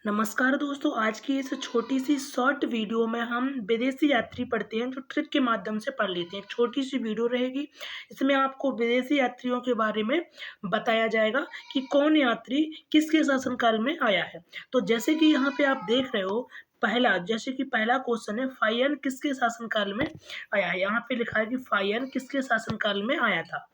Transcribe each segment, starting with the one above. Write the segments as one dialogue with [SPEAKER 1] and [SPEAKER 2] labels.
[SPEAKER 1] नमस्कार दोस्तों, आज की इस छोटी सी शॉर्ट वीडियो में हम विदेशी यात्री पढ़ते हैं जो ट्रिक के माध्यम से पढ़ लेते हैं। एक छोटी सी वीडियो रहेगी, इसमें आपको विदेशी यात्रियों के बारे में बताया जाएगा कि कौन यात्री किसके शासनकाल में आया है। तो जैसे कि यहाँ पे आप देख रहे हो, पहला क्वेश्चन है, फाहियान किसके शासनकाल में आया है। यहाँ पे लिखा है कि फाहियान किसके शासनकाल में आया था।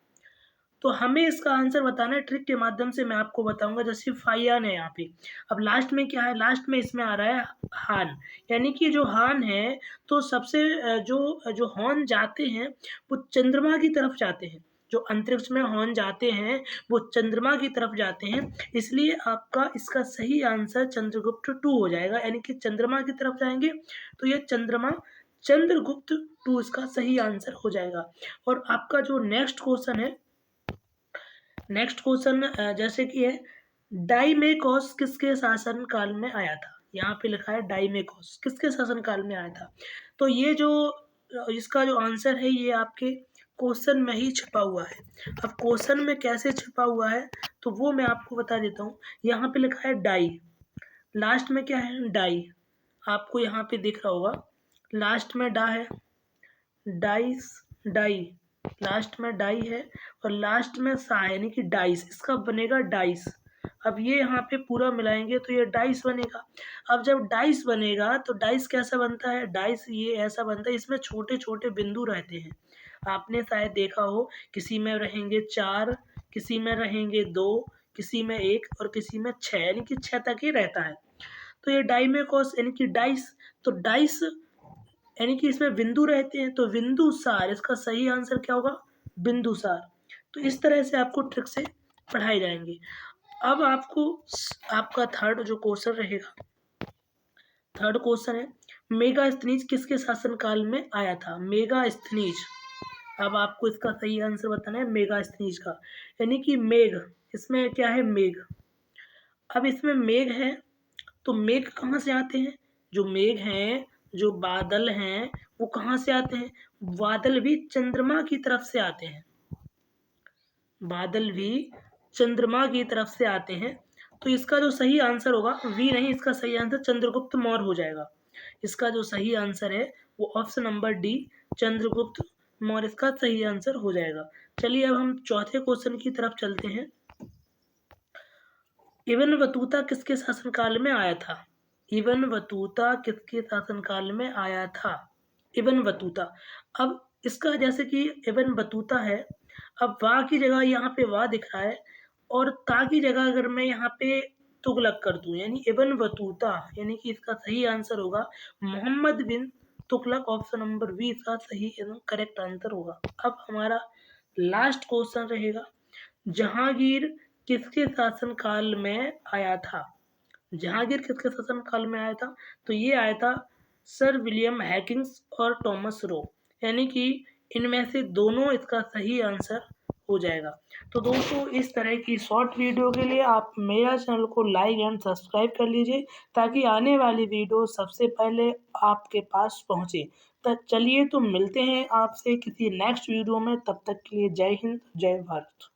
[SPEAKER 1] तो हमें इसका आंसर बताना है ट्रिक के माध्यम से। मैं आपको बताऊंगा, जैसे फाइयान है यहाँ पे। अब लास्ट में क्या है, लास्ट में इसमें आ रहा है हान, यानी कि जो हान है, तो सबसे जो जो हॉर्न जाते हैं वो चंद्रमा की तरफ जाते हैं। जो अंतरिक्ष में हॉर्न जाते हैं वो चंद्रमा की तरफ जाते हैं, इसलिए आपका इसका सही आंसर चंद्रगुप्त टू हो जाएगा, यानी कि चंद्रमा की तरफ जाएंगे तो ये चंद्रगुप्त टू इसका सही आंसर हो जाएगा। और आपका जो नेक्स्ट क्वेश्चन है, जैसे कि है, डाइमेकोस किसके शासन काल में आया था। यहाँ पे लिखा है डाइमेकोस किसके शासन काल में आया था। तो ये जो इसका जो आंसर है ये आपके क्वेश्चन में ही छुपा हुआ है। अब क्वेश्चन में कैसे छुपा हुआ है तो वो मैं आपको बता देता हूँ। यहाँ पे लिखा है डाई, लास्ट में क्या है, डाई। आपको यहाँ पे दिख रहा होगा, लास्ट में डा है, डाइस, डाई, लास्ट में डाई है और लास्ट में सा है, यानी कि डाइस। इसका बनेगा डाइस। अब ये यहाँ पे पूरा मिलाएंगे तो ये डाइस बनेगा। अब जब डाइस बनेगा तो डाइस कैसा बनता है, डाइस ये ऐसा बनता है, इसमें छोटे छोटे बिंदु रहते हैं। आपने शायद देखा हो, किसी में रहेंगे 4, किसी में रहेंगे 2, किसी में 1 और किसी में 6, यानी कि 6 तक ही रहता है। तो ये डाइमेकोस यानी कि डाइस। तो डाइस यानी कि इसमें बिंदु रहते हैं, तो बिंदुसार इसका सही आंसर क्या होगा, बिंदुसार। तो इस तरह से आपको ट्रिक से पढ़ाए जाएंगे। अब आपका थर्ड जो क्वेश्चन रहेगा, थर्ड क्वेश्चन है, मेगास्थनीज किसके शासनकाल में आया था। मेगास्थनीज, अब आपको इसका सही आंसर बताना है मेगास्थनीज का, यानी कि मेघ। इसमें क्या है, मेघ। अब इसमें मेघ है तो मेघ कहाँ से आते हैं, जो मेघ हैं, जो बादल हैं, वो कहाँ से आते हैं, बादल भी चंद्रमा की तरफ से आते हैं, बादल भी चंद्रमा की तरफ से आते हैं। तो इसका जो सही आंसर होगा, वी नहीं, इसका सही आंसर चंद्रगुप्त मौर्य हो जाएगा। इसका जो सही आंसर है वो option number D, Chandragupta Maurya इसका सही आंसर हो जाएगा। चलिए अब हम चौथे क्वेश्चन की तरफ चलते हैं। इब्न बतूता किसके शासनकाल में आया था। इब्न बतूता किसके शासनकाल में आया था, इब्न बतूता। अब इसका जैसे कि इब्न बतूता है, अब वाह की जगह यहाँ पे वाह दिख रहा है और ता की जगह अगर मैं यहाँ पे तुगलक कर दूं, यानी इब्न बतूता, यानी कि इसका सही आंसर होगा मोहम्मद बिन तुगलक। ऑप्शन नंबर बी इसका सही एवं करेक्ट आंसर होगा। अब हमारा लास्ट क्वेश्चन रहेगा, जहांगीर किसके शासनकाल में आया था। जहांगीर किसके शासनकाल में आया था, तो ये आया था सर विलियम हैकिंस और टॉमस रो, यानी कि इनमें से दोनों इसका सही आंसर हो जाएगा। तो दोस्तों, इस तरह की शॉर्ट वीडियो के लिए आप मेरा चैनल को लाइक एंड सब्सक्राइब कर लीजिए, ताकि आने वाली वीडियो सबसे पहले आपके पास पहुंचे। तो चलिए, तो मिलते हैं आपसे किसी नेक्स्ट वीडियो में, तब तक के लिए जय हिंद, जय भारत।